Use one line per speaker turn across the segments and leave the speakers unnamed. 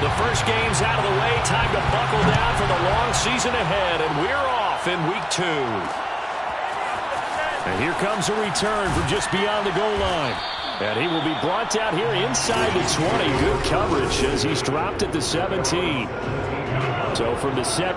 The first game's out of the way. Time to buckle down for the long season ahead. And we're off in week 2. And here comes a return from just beyond the goal line. And he will be brought out here inside the 20. Good coverage as he's dropped at the 17. So from the set.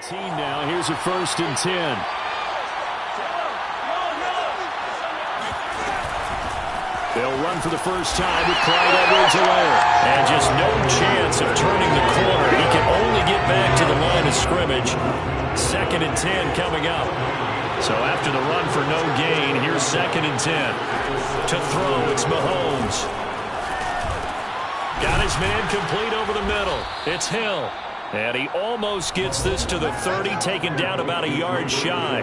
Now, here's a 1st and 10. They'll run for the first time with Clyde Edwards-Helaire. And just no chance of turning the corner. He can only get back to the line of scrimmage. 2nd and 10 coming up. So after the run for no gain, here's 2nd and 10. To throw, it's Mahomes. Got his man complete over the middle. It's Hill. And he almost gets this to the 30, taken down about a yard shy.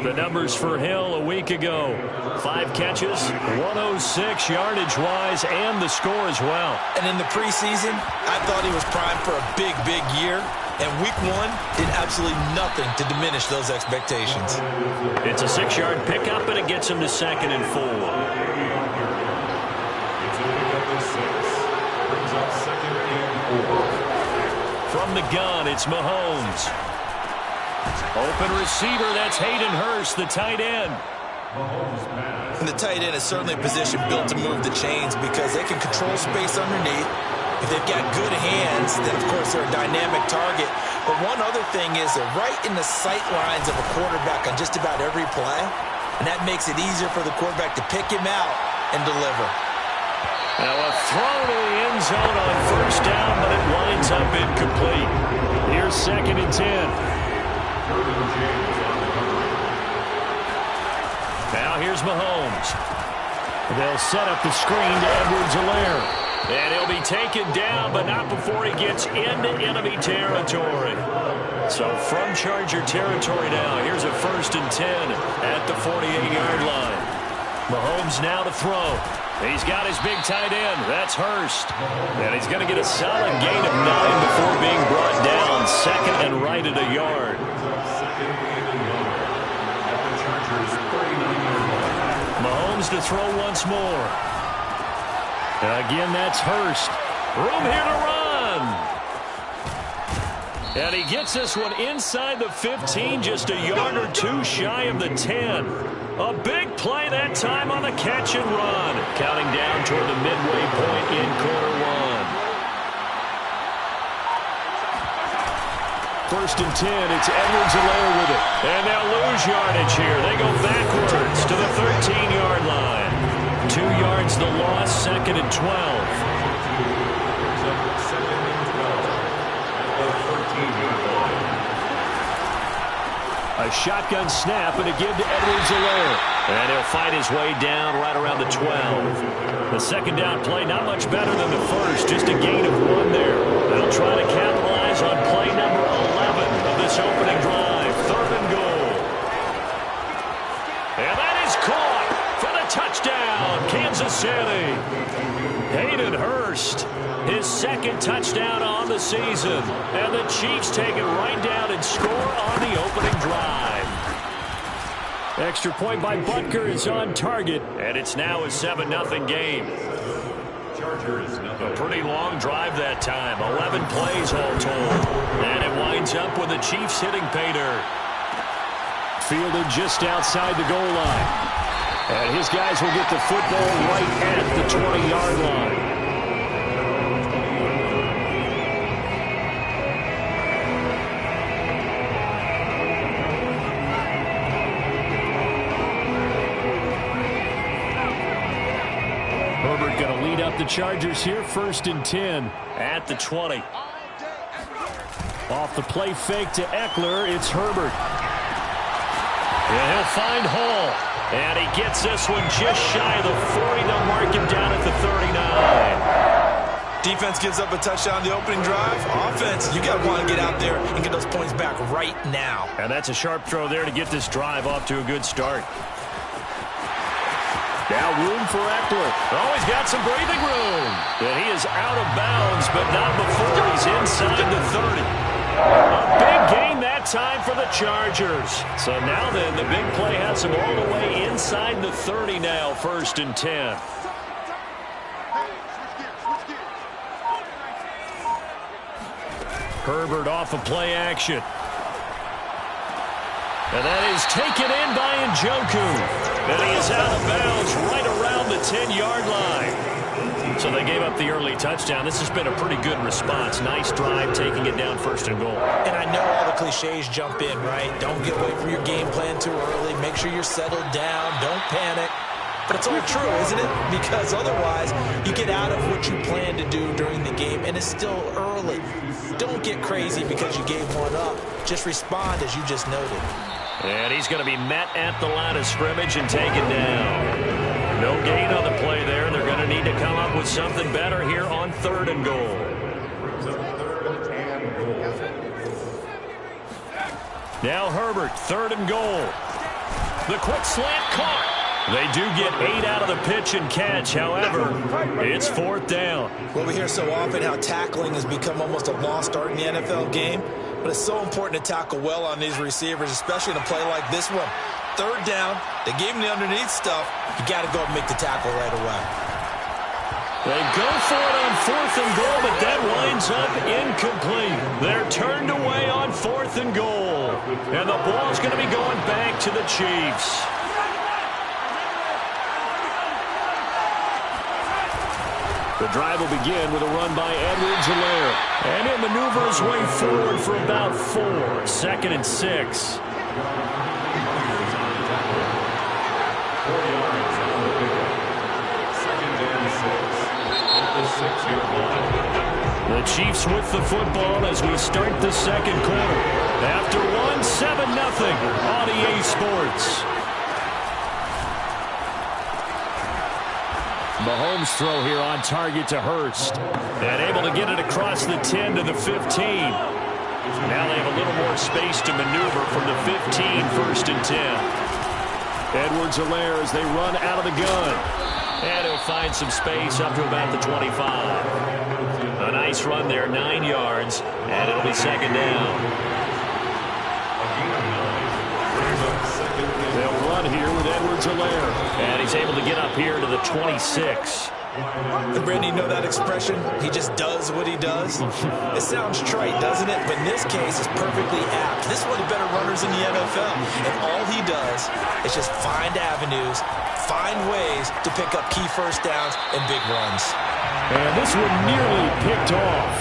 The numbers for Hill a week ago. 5 catches, 106 yardage-wise, and the score as well.
And in the preseason, I thought he was primed for a big, big year. And week 1 did absolutely nothing to diminish those expectations.
It's a 6-yard pickup, and it gets him to 2nd and 4. From the gun, it's Mahomes. Open receiver, that's Hayden Hurst, the tight end.
And the tight end is certainly a position built to move the chains because they can control space underneath. If they've got good hands, then of course they're a dynamic target. But one other thing is they're right in the sight lines of a quarterback on just about every play. And that makes it easier for the quarterback to pick him out and deliver.
Now a throw to the end zone on 1st down, but it winds up incomplete. Here's 2nd and 10. Now here's Mahomes. They'll set up the screen to Edwards-Helaire. And he'll be taken down, but not before he gets into enemy territory. So from Charger territory now, here's a 1st and 10 at the 48-yard line. Mahomes now to throw. He's got his big tight end. That's Hurst. And he's going to get a solid gain of 9 before being brought down. 2nd and right at a yard. Mahomes to throw once more. Again, that's Hurst. Room here to run. And he gets this one inside the 15, just a yard or 2 shy of the 10. A big play that time on the catch and run. Counting down toward the midway point in quarter 1. 1st and 10, it's Edwards-Helaire with it. And they'll lose yardage here. They go backwards to the 13-yard line. 2 yards the loss, 2nd and 12. A shotgun snap and a give to Edwards-Helaire. And he'll fight his way down right around the 12. The 2nd down play, not much better than the first. Just a gain of 1 there. They'll try to capitalize second touchdown on the season. And the Chiefs take it right down and score on the opening drive. Extra point by Butker is on target, and it's now a 7-0 game. A pretty long drive that time, 11 plays all told. And it winds up with the Chiefs hitting pay dirt. Fielded just outside the goal line. And his guys will get the football right at the 20-yard line. Herbert going to lead up the Chargers here, 1st and 10 at the 20. Off the play fake to Eckler, it's Herbert. And he'll find Hall. And he gets this one just shy of the 40. They'll mark him down at the 39.
Defense gives up a touchdown on the opening drive. Offense, you got to want to get out there and get those points back right now.
And that's a sharp throw there to get this drive off to a good start. Now room for Eckler. Oh, he's got some breathing room. And he is out of bounds, but not before he's inside the 30. A big gain that time for the Chargers. So now then, the big play has him all the way inside the 30 now, 1st and 10. Herbert off of play action. And that is taken in by Njoku. And he is out of bounds right around the 10-yard line. So they gave up the early touchdown. This has been a pretty good response. Nice drive, taking it down 1st and goal.
And I know all the cliches jump in, right? Don't get away from your game plan too early. Make sure you're settled down. Don't panic. But it's all true, isn't it? Because otherwise, you get out of what you plan to do during the game, and it's still early. Don't get crazy because you gave one up. Just respond as you just noted.
And he's going to be met at the line of scrimmage and taken down. No gain on the play there. They're going to need to come up with something better here on 3rd and goal. Now Herbert, 3rd and goal. The quick slant caught. They do get 8 out of the pitch and catch. However, it's 4th down.
Well, we hear so often how tackling has become almost a lost art in the NFL game. But it's so important to tackle well on these receivers, especially in a play like this one. 3rd down, they gave him the underneath stuff. You got to go and make the tackle right away.
They go for it on 4th and goal, but that winds up incomplete. They're turned away on 4th and goal. And the ball's going to be going back to the Chiefs. The drive will begin with a run by Edwards-Helaire. And he'll maneuver his way forward for about 4. 2nd and 6. The Chiefs with the football as we start the 2nd quarter. After 7-0 on EA Sports. Mahomes throw here on target to Hurst. And able to get it across the 10 to the 15. Now they have a little more space to maneuver from the 15, 1st and 10. Edwards-Helaire as they run out of the gun. And he'll find some space up to about the 25. A nice run there, 9 yards. And it'll be 2nd down. They'll run here with Edwards-Helaire. And he's able to get up here to the 26.
And Brandon, you know that expression? He just does what he does? It sounds trite, doesn't it? But in this case, it's perfectly apt. This is one of the better runners in the NFL. And all he does is just find avenues, find ways to pick up key 1st downs and big runs.
And this one nearly picked off.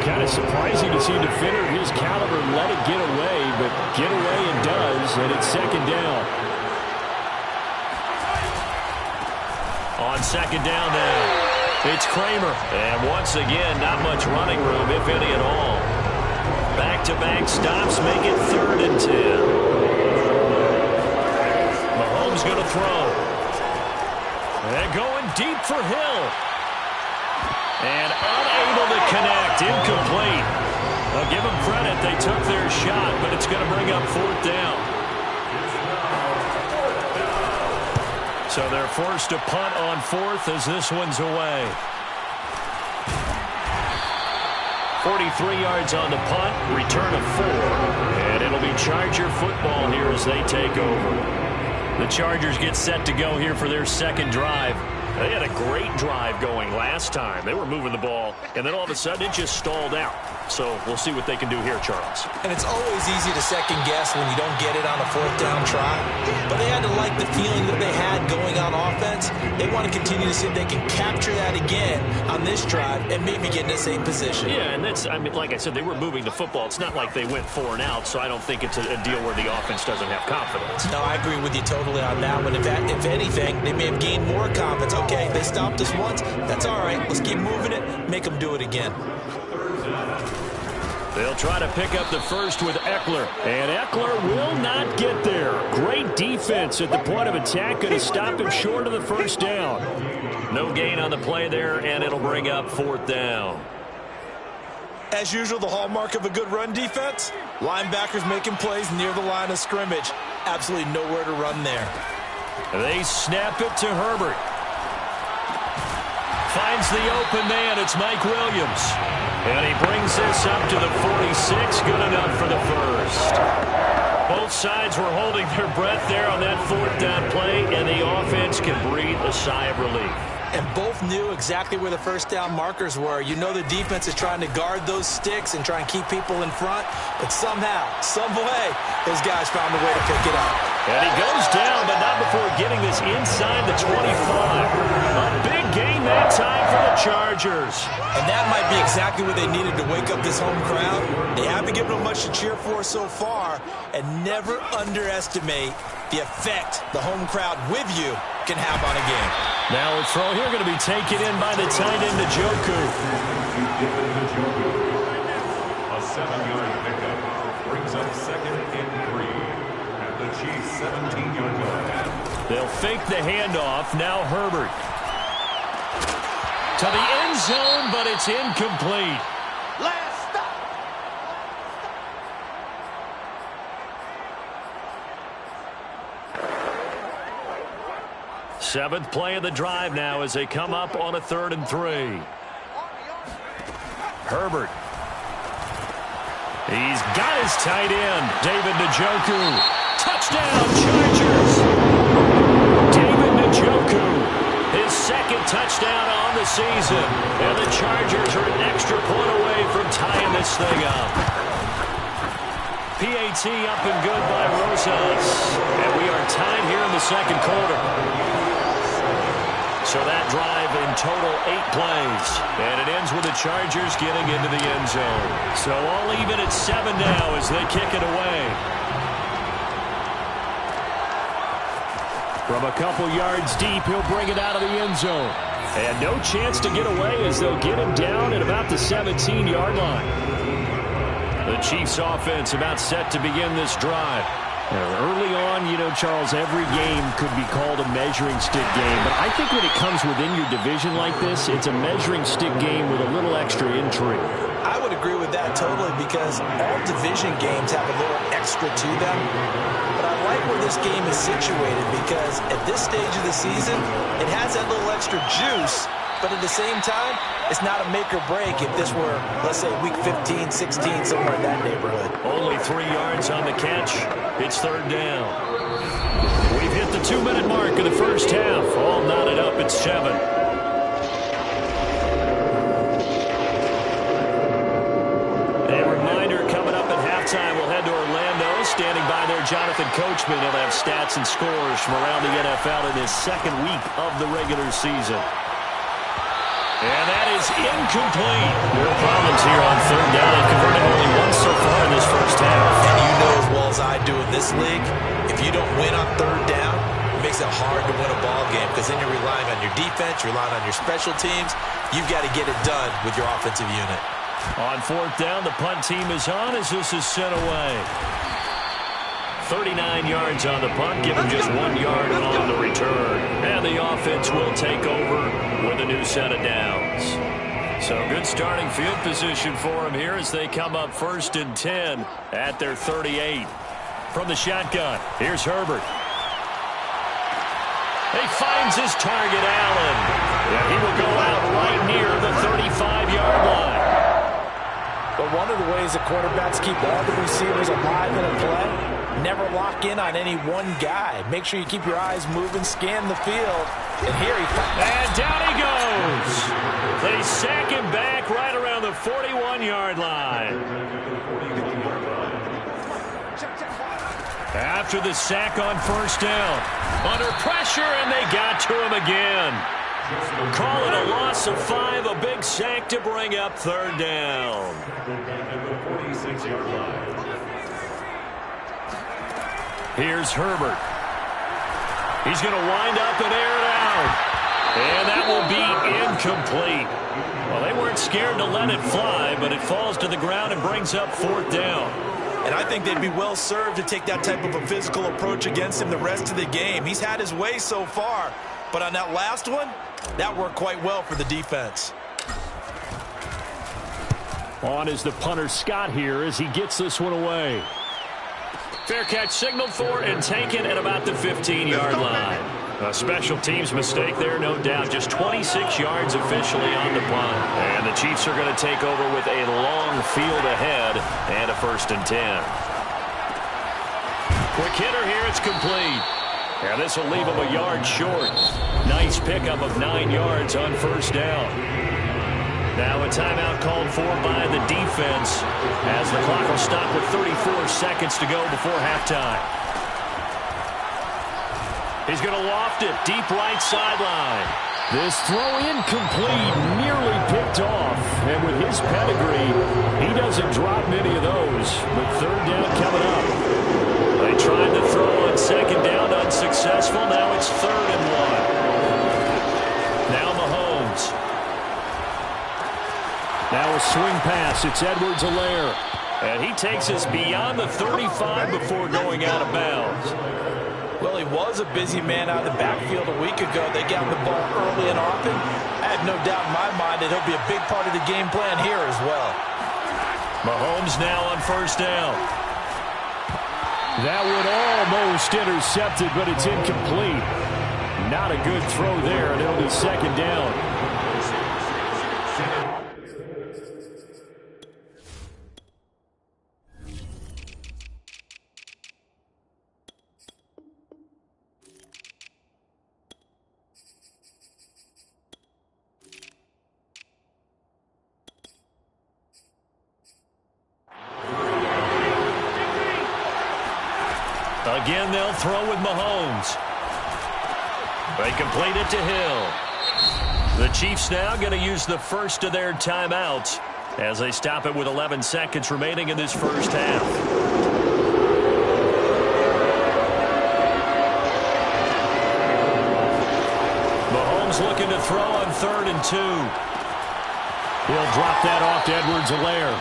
Kind of surprising to see a defender of his caliber let it get away, but get away it does, and it's 2nd down. On 2nd down now, it's Kramer. And once again, not much running room, if any at all. Back-to-back stops make it 3rd and 10. Mahomes going to throw. And going deep for Hill. And unable to connect, incomplete. I'll give them credit, they took their shot, but it's going to bring up 4th down. So they're forced to punt on 4th as this one's away. 43 yards on the punt, return of 4. And it'll be Charger football here as they take over. The Chargers get set to go here for their second drive. They had a great drive going last time. They were moving the ball, and then all of a sudden it just stalled out. So we'll see what they can do here, Charles.
And it's always easy to second guess when you don't get it on a fourth down try. But they had to like the feeling that they had going on offense. They want to continue to see if they can capture that again on this drive and maybe get in the same position.
Yeah, and that's, I mean, like I said, they were moving the football. It's not like they went 4 and out, so I don't think it's a deal where the offense doesn't have confidence.
No, I agree with you totally on that one. If anything, they may have gained more confidence. Okay, they stopped us once. That's all right. Let's keep moving it. Make them do it again.
They'll try to pick up the first with Eckler. And Eckler will not get there. Great defense at the point of attack. Going to stop him short of the first down. No gain on the play there, and it'll bring up 4th down.
As usual, the hallmark of a good run defense, linebackers making plays near the line of scrimmage. Absolutely nowhere to run there.
They snap it to Herbert. Finds the open man. It's Mike Williams. And he brings this up to the 46. Good enough for the first. Both sides were holding their breath there on that 4th down play, and the offense can breathe a sigh of relief.
And both knew exactly where the first down markers were. You know the defense is trying to guard those sticks and try and keep people in front. But somehow, some way, those guys found a way to pick it up.
And he goes down, but not before getting this inside the 25. A big gain that time for the Chargers.
And that might be exactly what they needed to wake up this home crowd. They haven't given them much to cheer for so far. And never underestimate the effect the home crowd with you can have on a game.
Now a throw here going to be taken in by the tight end, Njoku.
A 7-yard pickup brings up 2nd and 3 at the Chiefs' 17-yard line.
They'll fake the handoff. Now Herbert. To the end zone, but it's incomplete.
Last stop.
7th play of the drive now as they come up on a 3rd and 3. Herbert. He's got his tight end, David Njoku. Touchdown, Chargers. David Njoku, his 2nd touchdown on the season. And the Chargers are an extra point away from tying this thing up. PAT up and good by Rosas. And we are tied here in the 2nd quarter. So that drive in total 8 plays. And it ends with the Chargers getting into the end zone. So all even at 7 now as they kick it away. From a couple yards deep, he'll bring it out of the end zone. And no chance to get away as they'll get him down at about the 17-yard line. The Chiefs offense about set to begin this drive. Early on, you know, Charles, every game could be called a measuring stick game. But I think when it comes within your division like this, it's a measuring stick game with a little extra intrigue.
I would agree with that totally because all division games have a little extra to them. But I like where this game is situated because at this stage of the season, it has that little extra juice. But at the same time, it's not a make or break if this were, let's say, week 15, 16, somewhere in that neighborhood.
Only 3 yards on the catch. It's 3rd down. We've hit the 2-minute mark of the first half. All knotted up at 7. A reminder coming up at halftime. We'll head to Orlando. Standing by there, Jonathan Coachman. He'll have stats and scores from around the NFL in his 2nd week of the regular season. And that is incomplete. Real problems here on 3rd down. They've converted only once so far in this first half.
And you know as well as I do in this league, if you don't win on 3rd down, it makes it hard to win a ball game because then you're relying on your defense, you're relying on your special teams. You've got to get it done with your offensive unit.
On 4th down, the punt team is on as this is sent away. 39 yards on the punt, give him just 1 yard on the return. And the offense will take over with a new set of downs. So good starting field position for him here as they come up 1st and 10 at their 38. From the shotgun, here's Herbert. He finds his target, Allen. And he will go out right near the 35-yard line.
ways that quarterbacks keep all the receivers alive in a play. Never lock in on any one guy. Make sure you keep your eyes moving, scan the field. And here he comes.
And down he goes. They sack him back right around the 41-yard line. After the sack on first down. Under pressure, and they got to him again. Call it a loss of 5, a big sack to bring up third down. Here's Herbert. He's going to wind up and air it out. And that will be incomplete. Well, they weren't scared to let it fly, but it falls to the ground and brings up fourth down.
And I think they'd be well served to take that type of a physical approach against him the rest of the game. He's had his way so far, but on that last one, that worked quite well for the defense.
On is the punter Scott here as he gets this one away. Fair catch signaled for and taken at about the 15-yard line. A special teams mistake there, no doubt. Just 26 yards officially on the punt. And the Chiefs are going to take over with a long field ahead and a 1st and 10. Quick hitter here, it's complete. And this will leave him a yard short. Nice pickup of 9 yards on first down. Now a timeout called for by the defense as the clock will stop with 34 seconds to go before halftime. He's going to loft it deep right sideline. This throw incomplete, nearly picked off. And with his pedigree, he doesn't drop many of those. But third down coming up. They tried to throw on second down, unsuccessful. Now it's 3rd and 1. Now Mahomes. Now a swing pass. It's Edwards-Helaire. And he takes us beyond the 35 before going out of bounds.
Well, he was a busy man out of the backfield a week ago. They got the ball early and often. I have no doubt in my mind that he'll be a big part of the game plan here as well.
Mahomes now on first down. That would almost intercept it, but it's incomplete. Not a good throw there, and it'll be 2nd down. Again, they'll throw with Mahomes. They complete it to Hill. The Chiefs now going to use the first of their timeouts as they stop it with 11 seconds remaining in this first half. Mahomes looking to throw on 3rd and 2. He'll drop that off to Edwards-Helaire.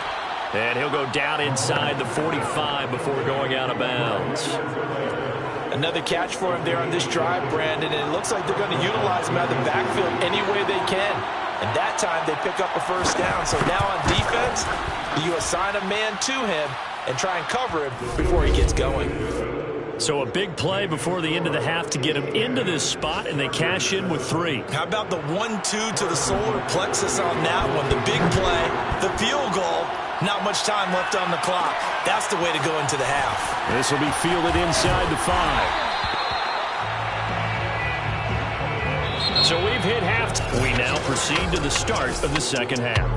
And he'll go down inside the 45 before going out of bounds.
Another catch for him there on this drive, Brandon, and it looks like they're going to utilize him out of the backfield any way they can. And that time they pick up a first down. So now on defense, you assign a man to him and try and cover him before he gets going.
So a big play before the end of the half to get him into this spot, and they cash in with 3.
How about the 1-2 to the solar plexus on that one? The big play, the field goal. Not much time left on the clock. That's the way to go into the half.
This will be fielded inside the 5. So we've hit halftime. We now proceed to the start of the second half.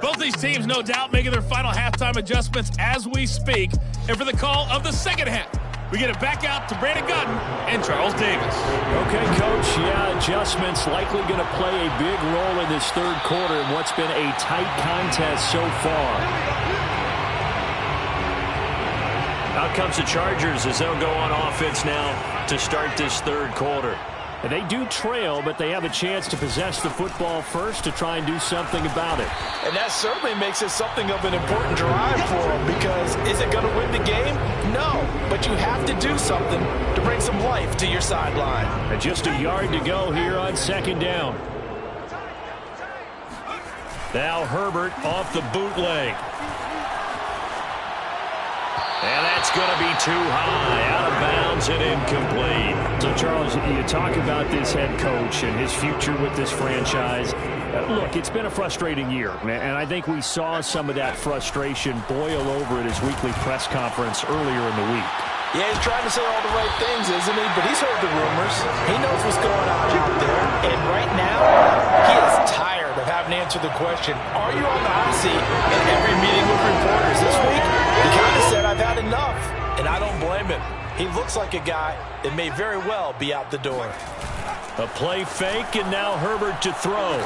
Both these teams, no doubt, making their final halftime adjustments as we speak. And for the call of the second half, we get it back out to Brandon Gaudin and Charles Davis.
Okay, Coach. Yeah, adjustments likely going to play a big role in this third quarter in what's been a tight contest so far. Out comes the Chargers as they'll go on offense now to start this third quarter. They do trail, but they have a chance to possess the football first to try and do something about it.
And that certainly makes it something of an important drive for them, because is it going to win the game? No, but you have to do something to bring some life to your sideline.
And just a yard to go here on 2nd down. Now Herbert off the bootleg. And that's going to be too high, out of bounds and incomplete.
So, Charles, you talk about this head coach and his future with this franchise. Look, it's been a frustrating year, and I think we saw some of that frustration boil over at his weekly press conference earlier in the week.
Yeah, he's trying to say all the right things, isn't he? But he's heard the rumors. He knows what's going on out there. And right now, he is tired of having to answer the question, are you on the hot seat? In every meeting with reporters this week, he kind of said, I've had enough. And I don't blame him. He looks like a guy that may very well be out the door.
A play fake, and now Herbert to throw.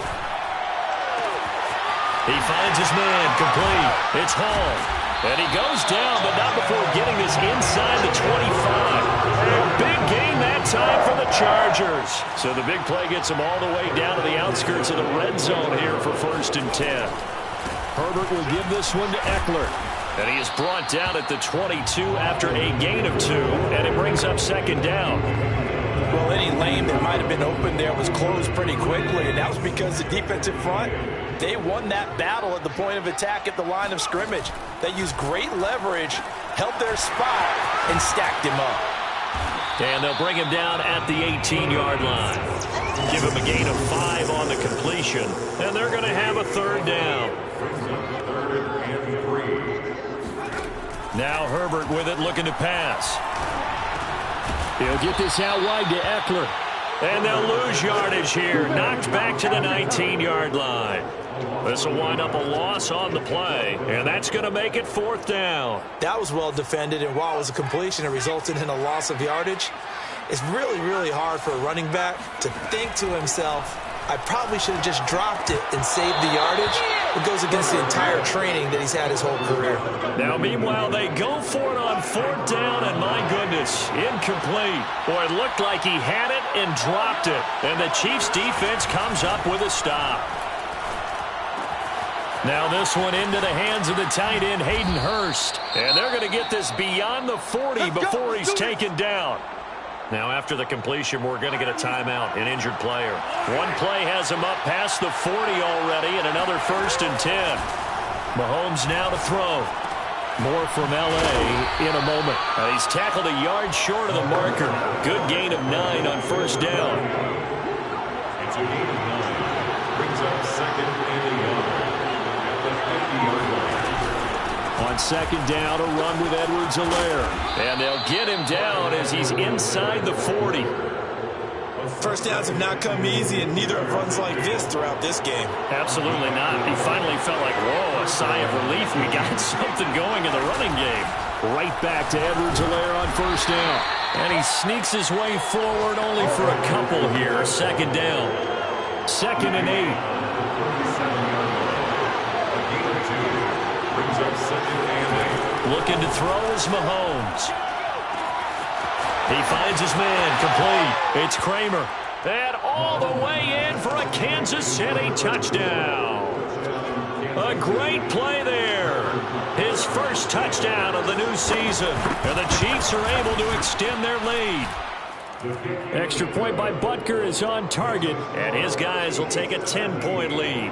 He finds his man, complete. It's Hall. And he goes down, but not before getting this inside the 25. A big gain that time for the Chargers. So the big play gets them all the way down to the outskirts of the red zone here for 1st and 10. Herbert will give this one to Eckler. And he is brought down at the 22 after a gain of 2, and it brings up 2nd down.
Well, any lane that might have been open there was closed pretty quickly, and that was because the defensive front, they won that battle at the point of attack at the line of scrimmage. They used great leverage, held their spot, and stacked him up.
And they'll bring him down at the 18-yard line. Give him a gain of 5 on the completion, and they're going to have a 3rd down. Now Herbert with it, looking to pass. He'll get this out wide to Eckler. And they'll lose yardage here. Knocked back to the 19-yard line. This will wind up a loss on the play. And that's going to make it 4th down.
That was well defended, and while it was a completion, it resulted in a loss of yardage. It's really, really hard for a running back to think to himself, I probably should have just dropped it and saved the yardage. It goes against the entire training that he's had his whole career.
Now, meanwhile, they go for it on 4th down, and my goodness, incomplete. Boy, it looked like he had it and dropped it. And the Chiefs' defense comes up with a stop. Now this one into the hands of the tight end, Hayden Hurst. And they're going to get this beyond the 40 before he's taken down. Now after the completion, we're going to get a timeout, an injured player. One play has him up past the 40 already, and another 1st and 10. Mahomes now to throw. More from L.A. in a moment. He's tackled a yard short of the marker. Good gain of 9 on 1st down.
It's a gain of 9. Brings up 2nd and 1 at the 50-yard line.
On 2nd down, a run with Edwards-Helaire. And they'll get him down as he's inside the 40.
First downs have not come easy, and neither have runs like this throughout this game.
Absolutely not. He finally felt like, whoa, a sigh of relief. We got something going in the running game. Right back to Edwards-Helaire on 1st down. And he sneaks his way forward only for a couple here. 2nd down. 2nd and 8. Looking to throw is Mahomes. He finds his man, complete. It's Kramer. And all the way in for a Kansas City touchdown. A great play there. His first touchdown of the new season. And the Chiefs are able to extend their lead. Extra point by Butker is on target, and his guys will take a 10-point lead.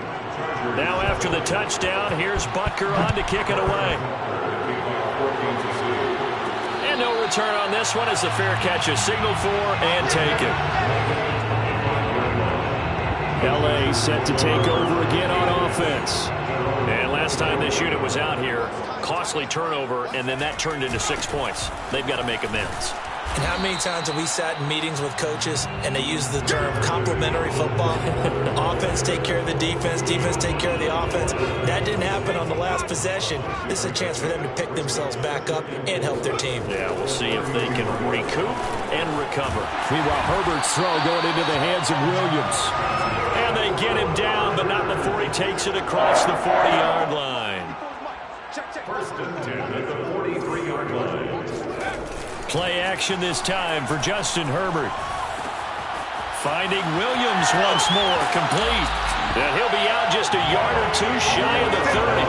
Now after the touchdown, here's Butker on to kick it away. And no return on this one as the fair catch is signaled for and taken. L.A. set to take over again on offense. And last time this unit was out here, costly turnover, and then that turned into 6 points. They've got to make amends.
And how many times have we sat in meetings with coaches and they use the term complementary football? Offense take care of the defense, defense take care of the offense. That didn't happen on the last possession. This is a chance for them to pick themselves back up and help their team.
Yeah, we'll see if they can recoup and recover. Meanwhile, Herbert's throw going into the hands of Williams. And they get him down, but not before he takes it across the 40-yard line.
1st and 10 at the 43-yard line.
Play action this time for Justin Herbert. Finding Williams once more, complete. And he'll be out just a yard or two shy of the 30.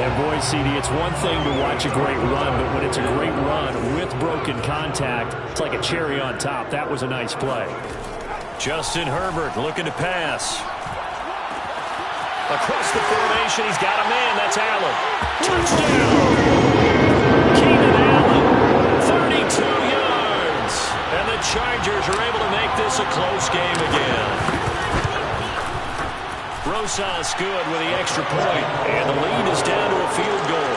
And boy, CD, it's one thing to watch a great run, but when it's a great run with broken contact, it's like a cherry on top. That was a nice play. Justin Herbert looking to pass. Across the formation, he's got a man. That's Allen. Touchdown! Keenan close game again. Rosas good with the extra point, and the lead is down to a field goal.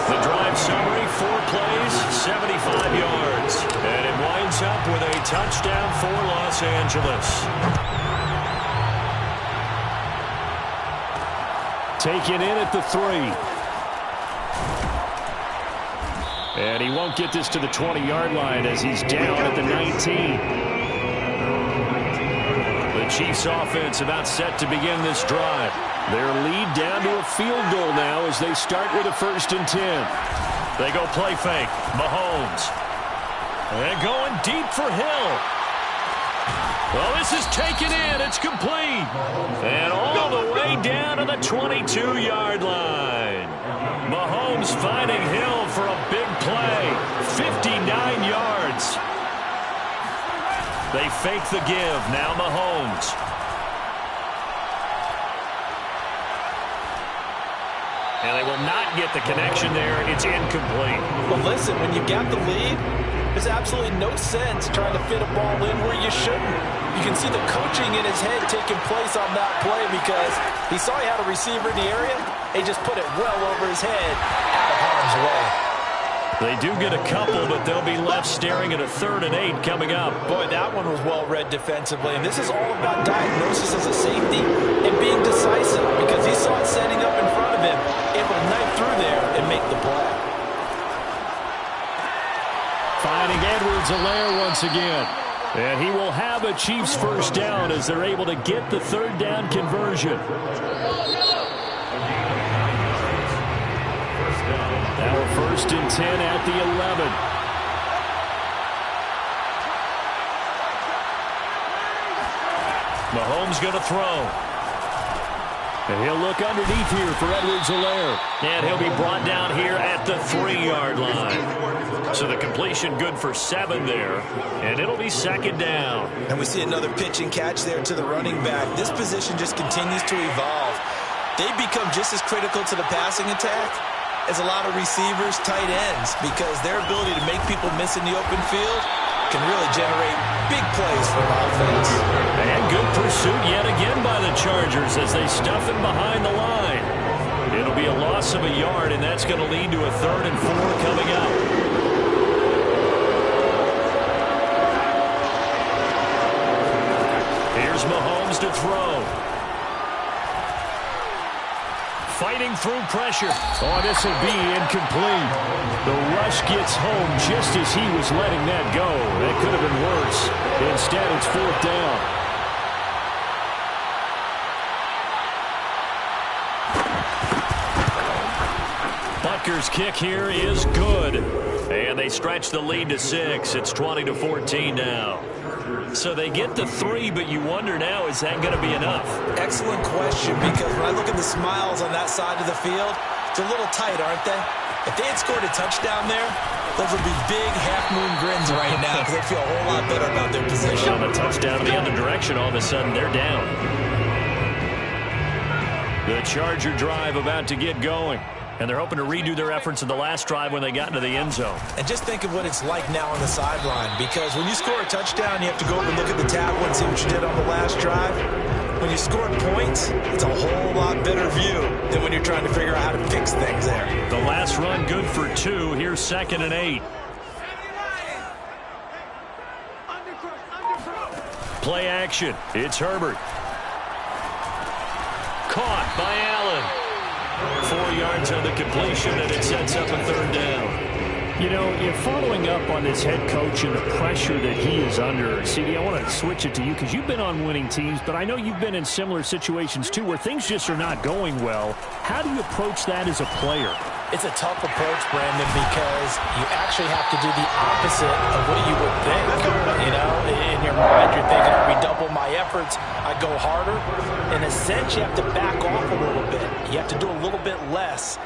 The drive summary, 4 plays, 75 yards. And it winds up with a touchdown for Los Angeles.
Taken in at the 3. And he won't get this to the 20-yard line as he's down at the 19. The Chiefs offense about set to begin this drive. Their lead down to a field goal now as they start with a 1st and 10.
They go play fake. Mahomes. And going deep for Hill. Well, this is taken in. It's complete. And all the way down to the 22-yard line. Mahomes finding Hill for a big play. 59 yards. They fake the give. Now Mahomes. And they will not get the connection there. It's incomplete.
Well, listen, when you got the lead, there's absolutely no sense trying to fit a ball in where you shouldn't. You can see the coaching in his head taking place on that play because he saw he had a receiver in the area. He just put it well over his head out of harm's way.
They do get a couple, but they'll be left staring at a 3rd and 8 coming up.
Boy, that one was well read defensively. And this is all about diagnosis as a safety and being decisive because he saw it setting up in front of him, able to knife through there and make the play.
Finding Edwards-Helaire once again. And he will have a Chiefs 1st down as they're able to get the 3rd down conversion. Now a 1st and 10 at the 11.
Mahomes going to throw.
And he'll look underneath here for Edwards-Helaire.
And he'll be brought down here at the 3-yard line. So the completion good for 7 there. And it'll be 2nd down.
And we see another pitch and catch there to the running back. This position just continues to evolve. They become just as critical to the passing attack as a lot of receivers, tight ends, because their ability to make people miss in the open field can really generate big plays for an offense.
And good pursuit yet again by the Chargers as they stuff him behind the line. It'll be a loss of a yard, and that's going to lead to a 3rd and 4 coming up. Here's Mahomes to throw. Fighting through pressure.
Oh, this will be incomplete. The rush gets home just as he was letting that go. That could have been worse. Instead, it's 4th down.
Butker's kick here is good. And they stretch the lead to 6. It's 20-14 now. So they get the 3, but you wonder now, is that going to be enough?
Excellent question, because when I look at the smiles on that side of the field, it's a little tight, aren't they? If they had scored a touchdown there, those would be big half-moon grins right now because they feel a whole lot better about their position.
On a touchdown in the other direction, all of a sudden they're down. The Charger drive about to get going. And they're hoping to redo their efforts in the last drive when they got into the end zone.
And just think of what it's like now on the sideline, because when you score a touchdown, you have to go over and look at the tablet and see what you did on the last drive. When you score points, it's a whole lot better view than when you're trying to figure out how to fix things there.
The last run good for 2. Here's 2nd and 8. Play action. It's Herbert. Caught by Allen. 4 yards on the completion, and it sets up a 3rd down.
You know, in following up on this head coach and the pressure that he is under, CD, I want to switch it to you because you've been on winning teams, but I know you've been in similar situations too where things just are not going well. How do you approach that as a player?
It's a tough approach, Brandon, because you actually have to do the opposite of what you would think. You know, in your mind, you're thinking, if we double my efforts, I go harder. In a sense, you have to back off a little bit. You have to do a little bit less.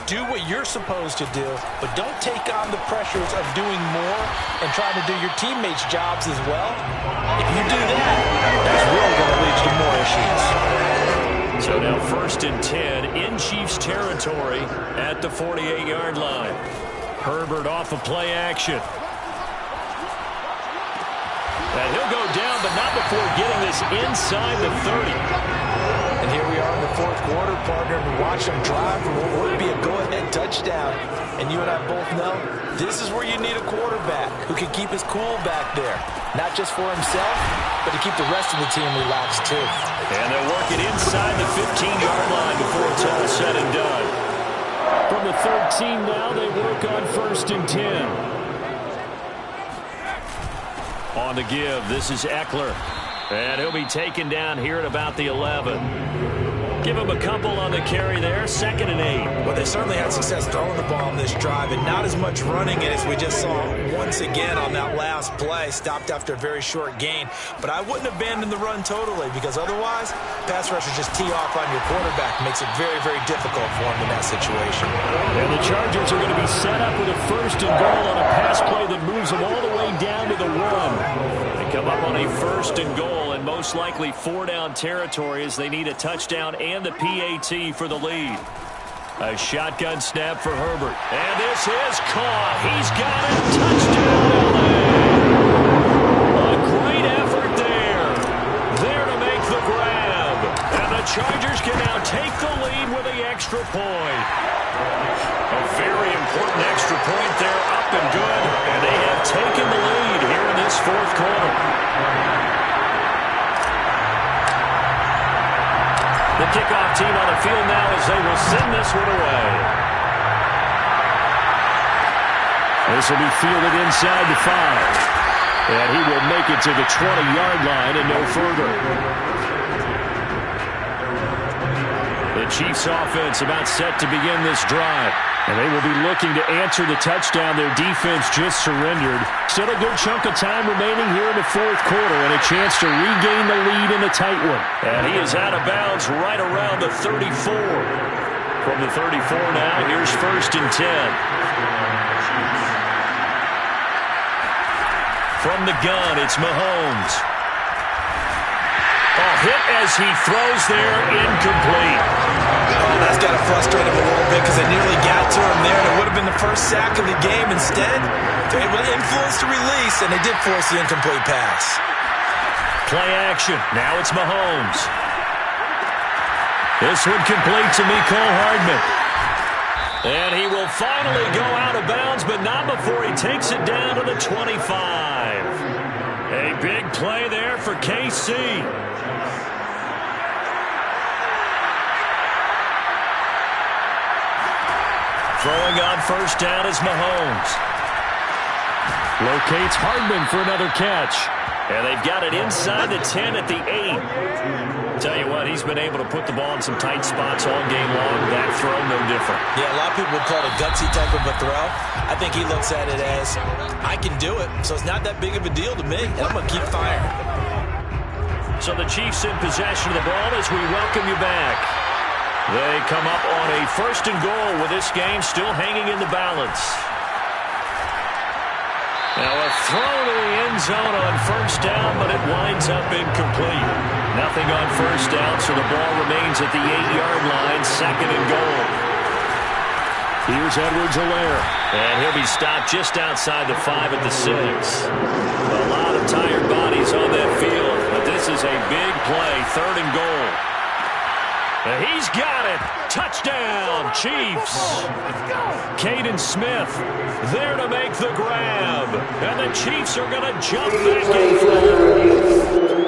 Do what you're supposed to do, but don't take on the pressures of doing more and trying to do your teammates' jobs as well. If you do that, that's really going to lead to more issues.
So now 1st and 10 in Chiefs territory at the 48-yard line. Herbert off of play action. he'll go down, but not before getting this inside the 30.
And here we are in the fourth quarter, partner, and watch him drive for what would be a go-ahead touchdown. And you and I both know this is where you need a quarterback who can keep his cool back there. Not just for himself, but to keep the rest of the team relaxed too.
And they'll work it inside the 15-yard line before it's all said and done.
From the 13 now, they work on 1st and 10.
On the give, this is Eckler. And he'll be taken down here at about the 11. Give him a couple on the carry there, 2nd and 8.
Well, they certainly had success throwing the ball on this drive, and not as much running it as we just saw once again on that last play. Stopped after a very short gain. But I wouldn't abandon the run totally, because otherwise, pass rushers just tee off on your quarterback. Makes it very, very difficult for him in that situation.
And the Chargers are going to be set up with a 1st and goal on a pass play that moves them all the way down to the 1.
They come up on a 1st and goal, and most likely 4-down territory as they need a touchdown and the PAT for the lead. A shotgun snap for Herbert. And this is caught. He's got it. Touchdown, LA. A great effort there. There to make the grab. And the Chargers can now take the lead with the extra point. A very important extra point there, up and good. And they have taken the lead here in this fourth quarter. The kickoff team on the field now as they will send this one away.
This will be fielded inside the 5. And he will make it to the 20-yard line and no further. The Chiefs offense about set to begin this drive. And they will be looking to answer the touchdown their defense just surrendered. Still a good chunk of time remaining here in the fourth quarter and a chance to regain the lead in a tight one.
And he is out of bounds right around the 34. From the 34 now, here's 1st and 10. From the gun, it's Mahomes. A hit as he throws there, incomplete.
Oh, that's got to frustrate him a little bit because they nearly got to him there, and it would have been the first sack of the game. Instead, they're able to influence the release, and they did force the incomplete pass.
Play action. Now it's Mahomes. This one complete to Mecole Hardman. And he will finally go out of bounds, but not before he takes it down to the 25. A big play there for KC. Throwing on 1st down is Mahomes.
Locates Hardman for another catch.
And they've got it inside the 10 at the 8. Tell you what, he's been able to put the ball in some tight spots all game long. That throw, no different.
Yeah, a lot of people would call it a gutsy type of a throw. I think he looks at it as, I can do it, so it's not that big of a deal to me, and I'm going to keep firing.
So the Chiefs in possession of the ball as we welcome you back. They come up on a 1st and goal with this game still hanging in the balance. Now a throw to the end zone on 1st down, but it winds up incomplete. Nothing on 1st down, so the ball remains at the 8-yard line, 2nd and goal.
Here's Edwards-Helaire.
And he'll be stopped just outside the 5 at the 6. A lot of tired bodies on that field, but this is a big play, 3rd and goal. And he's got it. Touchdown, Chiefs. Caden Smith there to make the grab. And the Chiefs are going to jump back in front.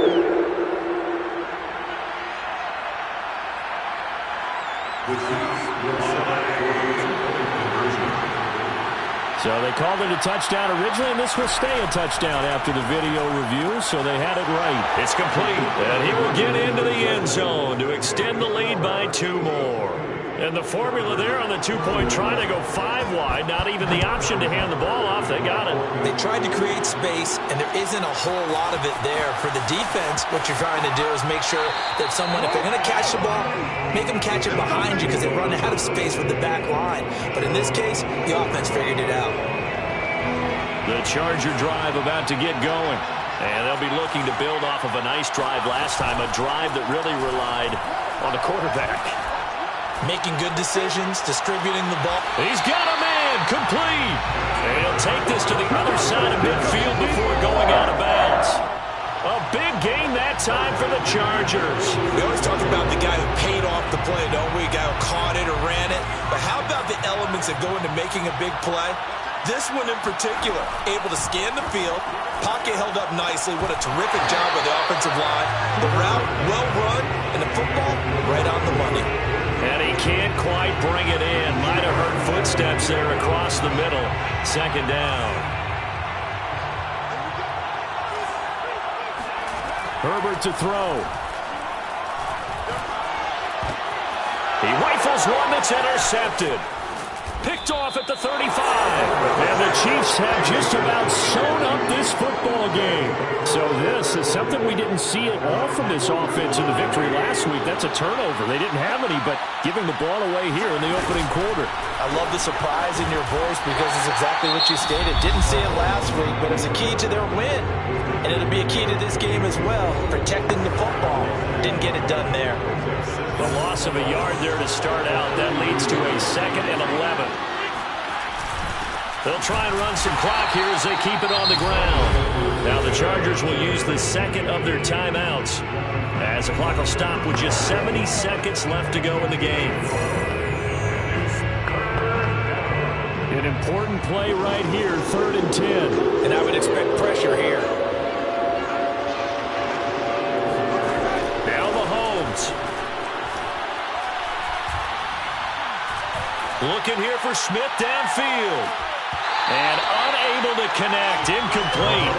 So they called it a touchdown originally, and this will stay a touchdown after the video review, so they had it right.
It's complete, and he will get into the end zone to extend the lead by 2 more. And the formula there on the 2-point try, they go 5 wide, not even the option to hand the ball off. They got it.
They tried to create space, and there isn't a whole lot of it there. For the defense, what you're trying to do is make sure that someone, if they're going to catch the ball, make them catch it behind you because they run out of space with the back line. But in this case, the offense figured it out.
The Charger drive about to get going. And they'll be looking to build off of a nice drive last time, a drive that really relied on the quarterback.
Making good decisions, distributing the ball.
He's got a man, complete. And he'll take this to the other side of midfield before going out of bounds. A big gain that time for the Chargers.
We always talk about the guy who paid off the play, don't we? The guy who caught it or ran it. But how about the elements that go into making a big play? This one in particular, able to scan the field, pocket held up nicely. What a terrific job by the offensive line. The route, well run, and the football, right on the money.
And he can't quite bring it in. Might have heard footsteps there across the middle. Second down.
Herbert to throw.
He rifles one that's intercepted. Picked off at the 35.
And the Chiefs have just about sewn up this football game. So this is something we didn't see at all from this offense in the victory last week. That's a turnover. They didn't have any, but giving the ball away here in the opening quarter.
I love the surprise in your voice because it's exactly what you stated. Didn't see it last week, but it's a key to their win. And it'll be a key to this game as well, protecting the football. Didn't get it done there.
The loss of a yard there to start out. That leads to a 2nd and 11. They'll try and run some clock here as they keep it on the ground. Now the Chargers will use the second of their timeouts as the clock will stop with just 70 seconds left to go in the game.
An important play right here, 3rd and 10.
And I would expect pressure here.
Now Mahomes. Looking here for Smith downfield. And unable to connect. Incomplete.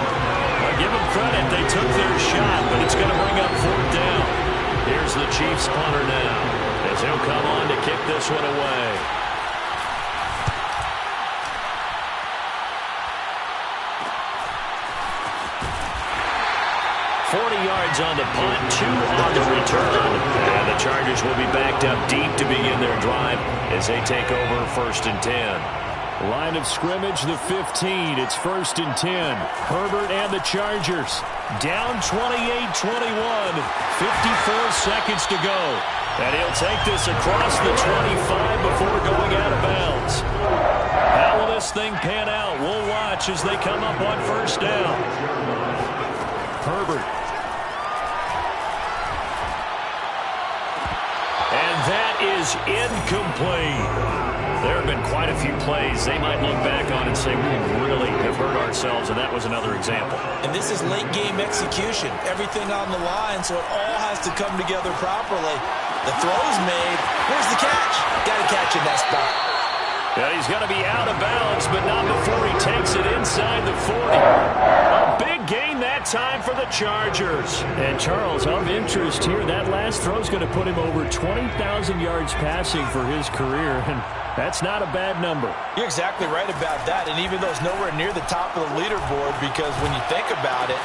I'll give them credit. They took their shot, but it's going to bring up 4th down. Here's the Chiefs punter now as he'll come on to kick this one away. Yards on the punt, 2 on the return. And the Chargers will be backed up deep to begin their drive as they take over 1st and 10.
Line of scrimmage, the 15. It's 1st and 10. Herbert and the Chargers.
Down 28-21. 54 seconds to go. And he'll take this across the 25 before going out of bounds. How will this thing pan out? We'll watch as they come up on 1st down.
Herbert.
And that is incomplete. There have been quite a few plays they might look back on and say, we really have hurt ourselves, and that was another example.
And this is late-game execution. Everything on the line, so it all has to come together properly. The throw's made. Where's the catch? Got to catch in that spot.
Yeah, he's going to be out of bounds, but not before he takes it inside the 40. A big gain that time for the Chargers.
And Charles, of interest here, that last throw is going to put him over 20,000 yards passing for his career, and that's not a bad number.
You're exactly right about that, and even though it's nowhere near the top of the leaderboard, because when you think about it,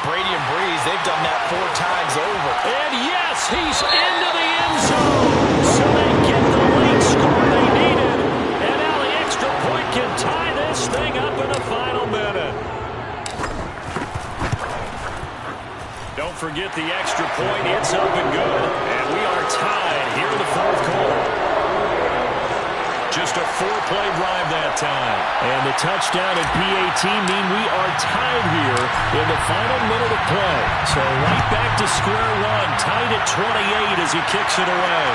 Brady and Breeze, they've done that 4 times over.
And yes, he's into the end zone. So they get the late score they needed. And now the extra point can tie this thing up in the final minute. Don't forget the extra point. It's up and good. And we are tied here in the 4th quarter. Just a 4-play drive that time.
And the touchdown and PAT mean we are tied here in the final minute of play. So right back to square one, tied at 28 as he kicks it away.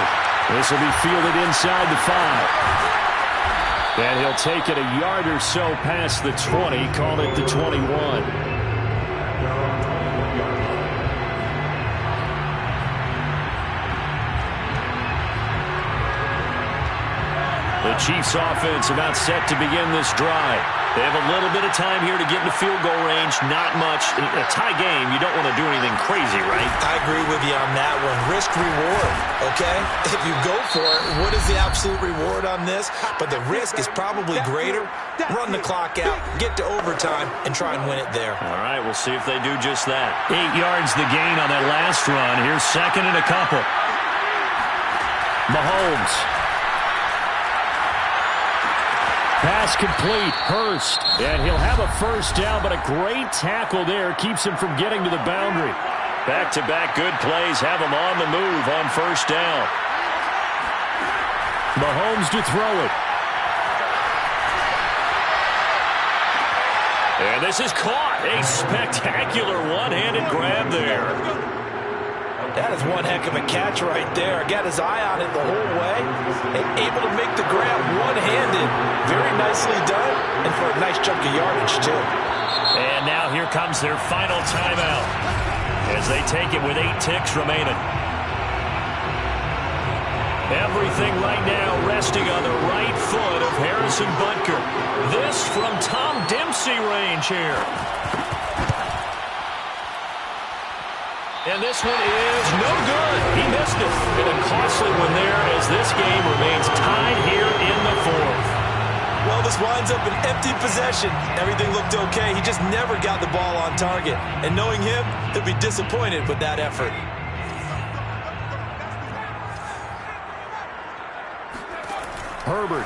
This will be fielded inside the 5. And he'll take it a yard or so past the 20, call it the 21. The Chiefs offense about set to begin this drive. They have a little bit of time here to get into field goal range. Not much. A tie game, you don't want to do anything crazy, right?
I agree with you on that one. Risk reward, okay? If you go for it, what is the absolute reward on this? But the risk is probably greater. Run the clock out, get to overtime, and try and win it there.
All right, we'll see if they do just that.
8 yards the gain on that last run. Here's 2nd and a couple. Mahomes. Pass complete, Hurst, and he'll have a 1st down, but a great tackle there keeps him from getting to the boundary.
Back-to-back good plays have him on the move on 1st down.
Mahomes to throw it.
And this is caught. A spectacular one-handed grab there.
That is one heck of a catch right there. Got his eye on it the whole way and able to make the grab one-handed. Very nicely done, and for a nice chunk of yardage, too.
And now here comes their final timeout as they take it with 8 ticks remaining. Everything right now resting on the right foot of Harrison Butker. This from Tom Dempsey range here. And this one is no good. He missed it. And a costly one there as this game remains tied here in the 4th.
Well, this winds up an empty possession. Everything looked okay. He just never got the ball on target. And knowing him, he'll be disappointed with that effort.
Herbert.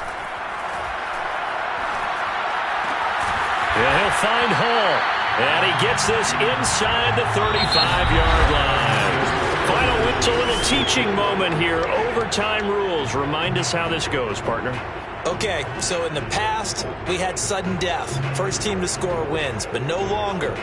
Yeah, he'll find Hall. And he gets this inside the 35-yard line. Final whistle, a little teaching moment here. Overtime rules. Remind us how this goes, partner.
Okay, so in the past, we had sudden death. First team to score wins, but no longer.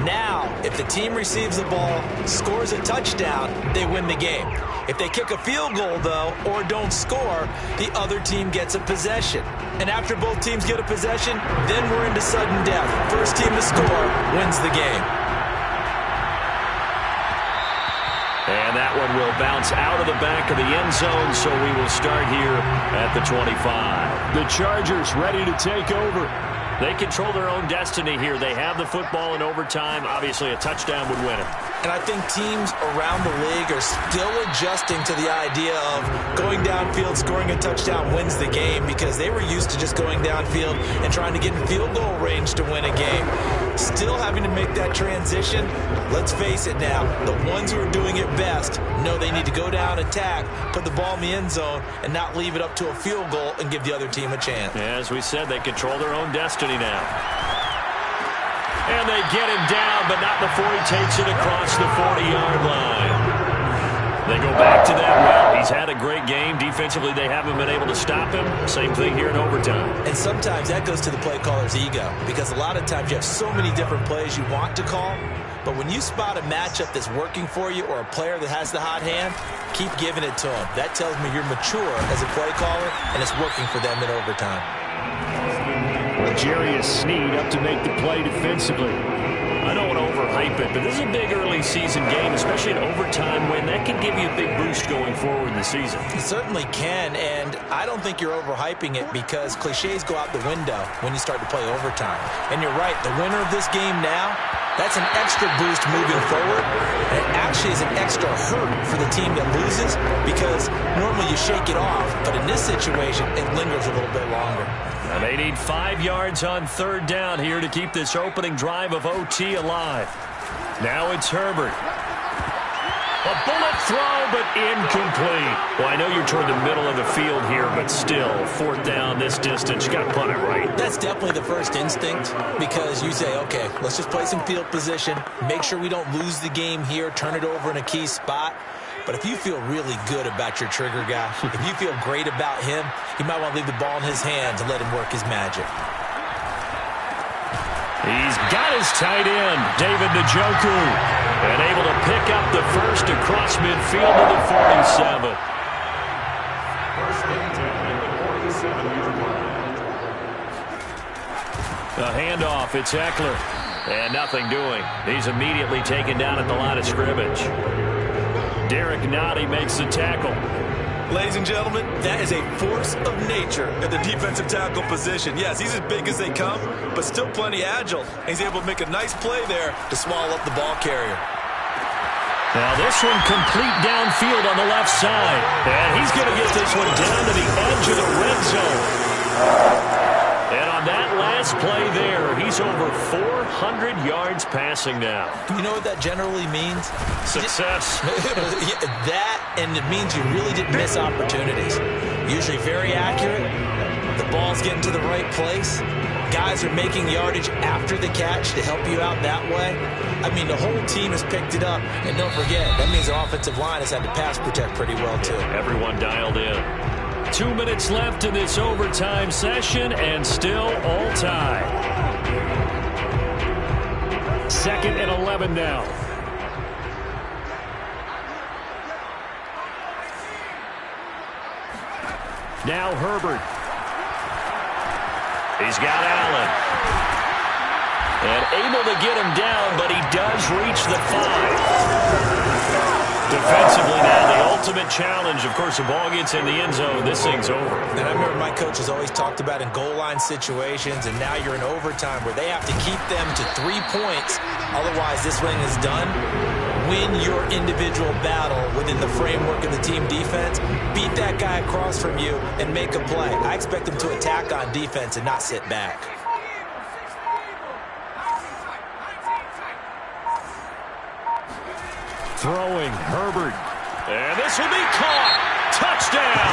Now, if the team receives the ball, scores a touchdown, they win the game. If they kick a field goal, though, or don't score, the other team gets a possession. And after both teams get a possession, then we're into sudden death. First team to score wins the game.
And that one will bounce out of the back of the end zone, so we will start here at the 25.
The Chargers ready to take over.
They control their own destiny here. They have the football in overtime. Obviously, a touchdown would win it.
And I think teams around the league are still adjusting to the idea of going downfield, scoring a touchdown wins the game, because they were used to just going downfield and trying to get in field goal range to win a game. Still having to make that transition. Let's face it now, the ones who are doing it best know they need to go down, attack, put the ball in the end zone, and not leave it up to a field goal and give the other team a chance.
As we said, they control their own destiny now. And they get him down, but not before he takes it across the 40-yard line. They go back to that. Well, he's had a great game. Defensively, they haven't been able to stop him. Same thing here in overtime.
And sometimes that goes to the play caller's ego, because a lot of times you have so many different plays you want to call, but when you spot a matchup that's working for you or a player that has the hot hand, keep giving it to him. That tells me you're mature as a play caller, and it's working for them in overtime.
Well, Jarius Sneed up to make the play defensively.
I don't want to overhype it, but this is a big early season game, especially an overtime win. That can give you a big boost going forward in the season.
It certainly can, and I don't think you're overhyping it, because cliches go out the window when you start to play overtime. And you're right, the winner of this game now, that's an extra boost moving forward, and it actually is an extra hurt for the team that loses, because normally you shake it off, but in this situation, it lingers a little bit longer.
And they need 5 yards on third down here to keep this opening drive of OT alive. Now it's Herbert. A bullet throw, but incomplete. Well, I know you're toward the middle of the field here, but still, fourth down this distance. You got to punt it right.
That's definitely the first instinct, because you say, okay, let's just play some field position, make sure we don't lose the game here, turn it over in a key spot. But if you feel really good about your trigger guy, if you feel great about him, you might want to leave the ball in his hands and let him work his magic.
He's got his tight end, David Njoku, and able to pick up the first across midfield to the 47.
First and 10 at the 47-yard line.
A handoff, it's Eckler, and nothing doing. He's immediately taken down at the line of scrimmage. Derek Nottie makes the tackle.
Ladies and gentlemen, that is a force of nature at the defensive tackle position. Yes, he's as big as they come, but still plenty agile. He's able to make a nice play there to swallow up the ball carrier.
Now this one complete downfield on the left side. And he's going to get this one down to the edge of the red zone. And on that last play there, he's over 400 yards passing now.
You know what that generally means?
Success.
That, and it means you really didn't miss opportunities. Usually very accurate. The ball's getting to the right place. Guys are making yardage after the catch to help you out that way. I mean, the whole team has picked it up. And don't forget, that means the offensive line has had to pass protect pretty well, too.
Everyone dialed in. 2 minutes left in this overtime session, and still all tied.
2nd and 11 now. Now Herbert.
He's got Allen. And able to get him down, but he does reach the 5. Defensively now, the ultimate challenge. Of course, the ball gets in the end zone. This thing's over.
And I remember my coaches always talked about in goal line situations, and now you're in overtime where they have to keep them to 3 points. Otherwise, this thing is done. Win your individual battle within the framework of the team defense. Beat that guy across from you and make a play. I expect them to attack on defense and not sit back.
Throwing, Herbert.
And this will be caught. Touchdown.